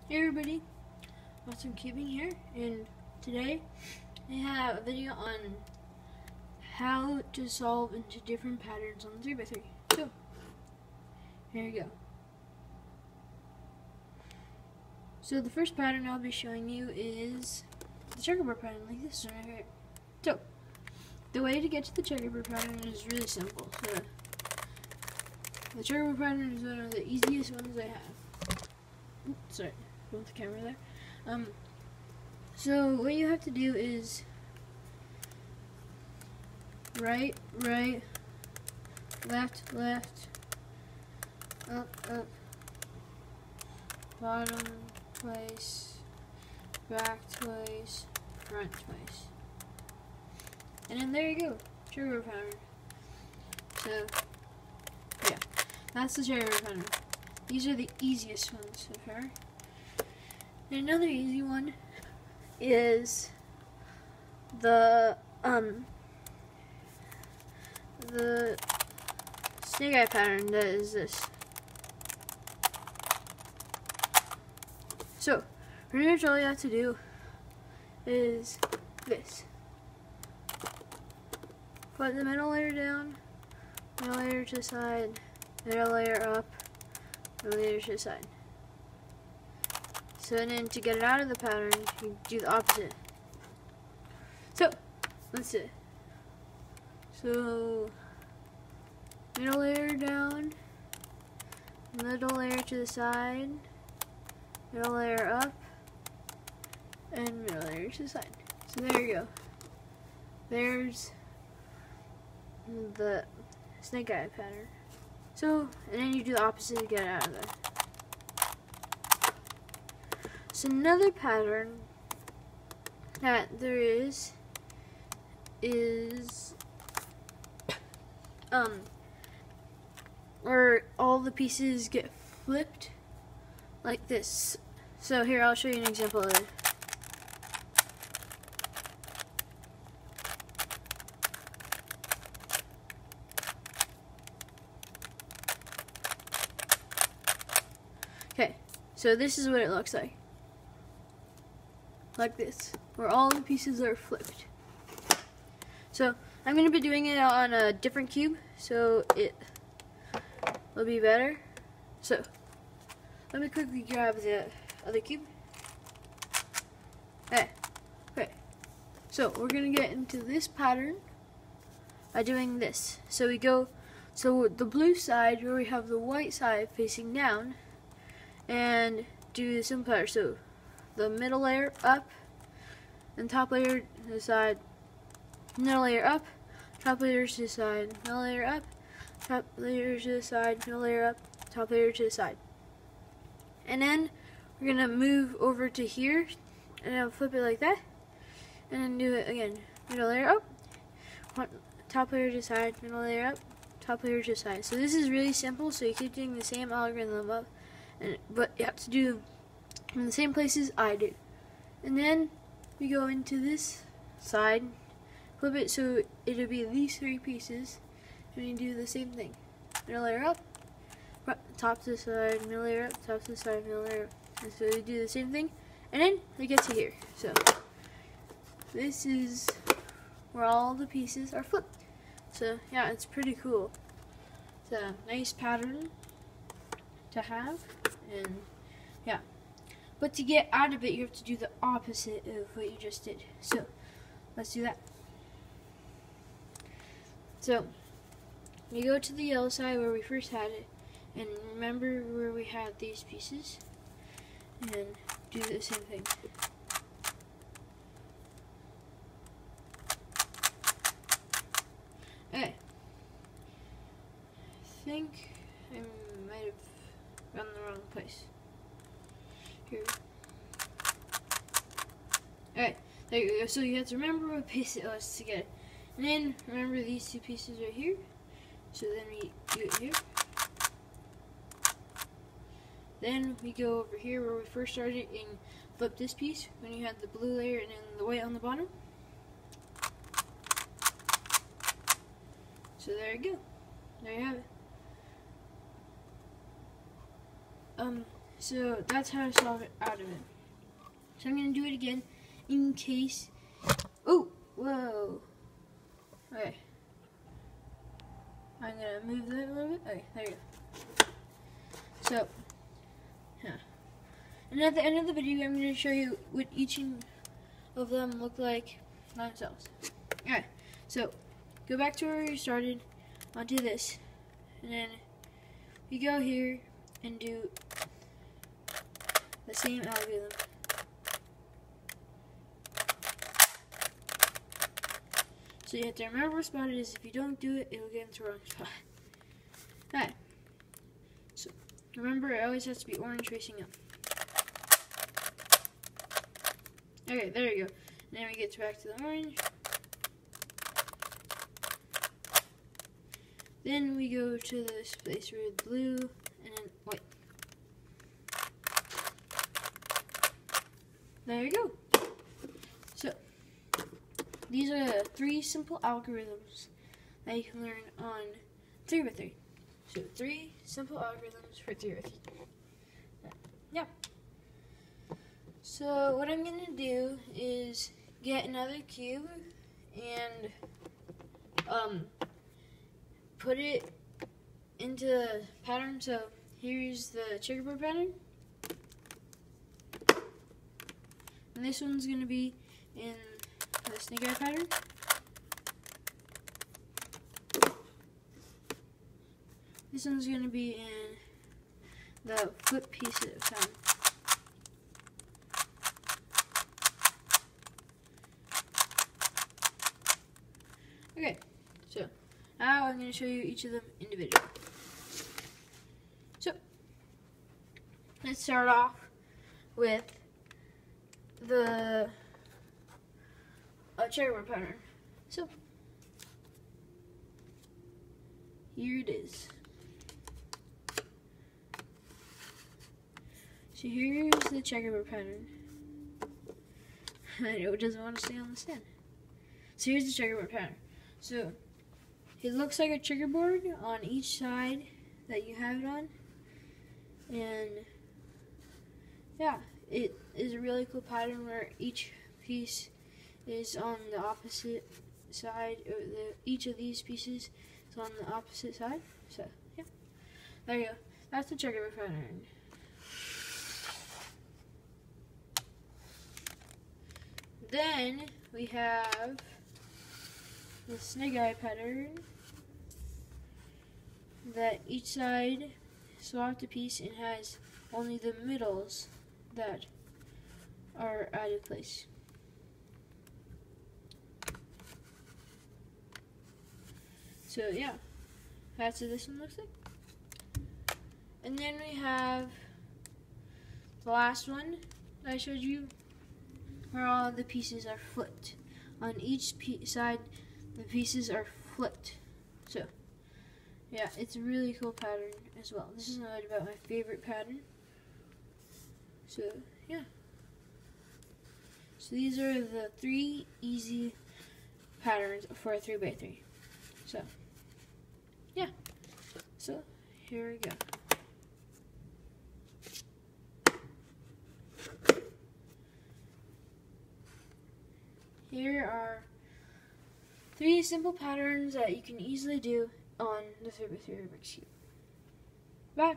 Hey everybody, Awesome Cubing here, and today I have a video on how to solve into different patterns on the 3x3. So, here you go. So the first pattern I'll be showing you is the checkerboard pattern, like this one right here. So, the way to get to the checkerboard pattern is really simple. So, the checkerboard pattern is one of the easiest ones I have. Oops, sorry. With the camera there. So what you have to do is right, left, up, bottom twice, back twice, front twice. And then there you go, checkerboard pattern. So yeah, that's the checkerboard pattern. These are the easiest ones so far. And another easy one is the snake eye pattern that is this. So pretty much all you have to do is this. Put the middle layer down, middle layer to the side, middle layer up, middle layer to the side. So then to get it out of the pattern, you do the opposite. So, let's see. So, middle layer down, middle layer to the side, middle layer up, and middle layer to the side. So there you go. There's the snake eye pattern. So, and then you do the opposite to get it out of there. So another pattern that there is where all the pieces get flipped like this. So here, I'll show you an example of it. Okay, so this is what it looks like. Like this, where all the pieces are flipped. So I'm going to be doing it on a different cube, so it will be better. So let me quickly grab the other cube. Okay. So we're going to get into this pattern by doing this. So we go, so the blue side where we have the white side facing down, and do the simple pattern. So the middle layer up, and top layer to the side, middle layer up, top layer to the side, middle layer up, top layer to the side, middle layer up, top layer to the side. And then we're gonna move over to here, and I'll flip it like that, and then do it again. Middle layer up, top layer to the side, middle layer up, top layer to the side. So this is really simple, so you keep doing the same algorithm up, but you have to do in the same places I do. And then we go into this side, flip it so it'll be these three pieces, and you do the same thing. Middle layer up, top to the side, middle layer up, top to the side, middle layer up. And so we do the same thing, and then we get to here. So this is where all the pieces are flipped. So yeah, it's pretty cool. It's a nice pattern to have, and yeah. But to get out of it, you have to do the opposite of what you just did. So, let's do that. So, we go to the yellow side where we first had it, and remember where we had these pieces, and do the same thing. Okay. I think I might have gone the wrong place. Here. Alright, there you go. So you have to remember what piece it was to get it. And then remember these two pieces right here. So then we do it here. Then we go over here where we first started and flip this piece when you had the blue layer and then the white on the bottom. So there you go. There you have it. So that's how to solve it out of it. So I'm going to do it again in case. Oh, whoa. Okay. I'm going to move that a little bit. Okay, there you go. So, and at the end of the video, I'm going to show you what each of them look like by themselves. Alright, so go back to where we started, onto this, and then we go here and do the same algorithm. So you have to remember what spot it is. If you don't do it, it'll get into the wrong spot. Alright, so remember it always has to be orange facing up. Okay, there you go. And then we get back to the orange. Then we go to this place with blue and then white. There you go. So, these are the 3 simple algorithms that you can learn on 3x3. So, 3 simple algorithms for 3x3. Yeah. So what I'm going to do is get another cube and put it into the pattern. So here's the checkerboard pattern. And this one's going to be in the snake eye pattern. This one's going to be in the flip piece pattern. Okay, so now I'm going to show you each of them individually. So, let's start off with the checkerboard pattern. So, here it is. So here's the checkerboard pattern. I know it doesn't want to stay on the stand. So here's the checkerboard pattern. So, it looks like a checkerboard on each side that you have it on. And, yeah, it is a really cool pattern where each piece is on the opposite side. Or each of these pieces is on the opposite side. So, yeah. There you go. That's the checkerboard pattern. Then, we have the snake eye pattern that each side swapped a piece and has only the middles that are out of place. So yeah, that's what this one looks like. And then we have the last one that I showed you where all the pieces are flipped. On each side the pieces are flipped. So, yeah, it's a really cool pattern as well. This is not about my favorite pattern. So, yeah. So these are the 3 easy patterns for a 3x3. So, yeah. So, here we go. Here are 3 simple patterns that you can easily do on the 3x3 Rubik's Cube. Bye.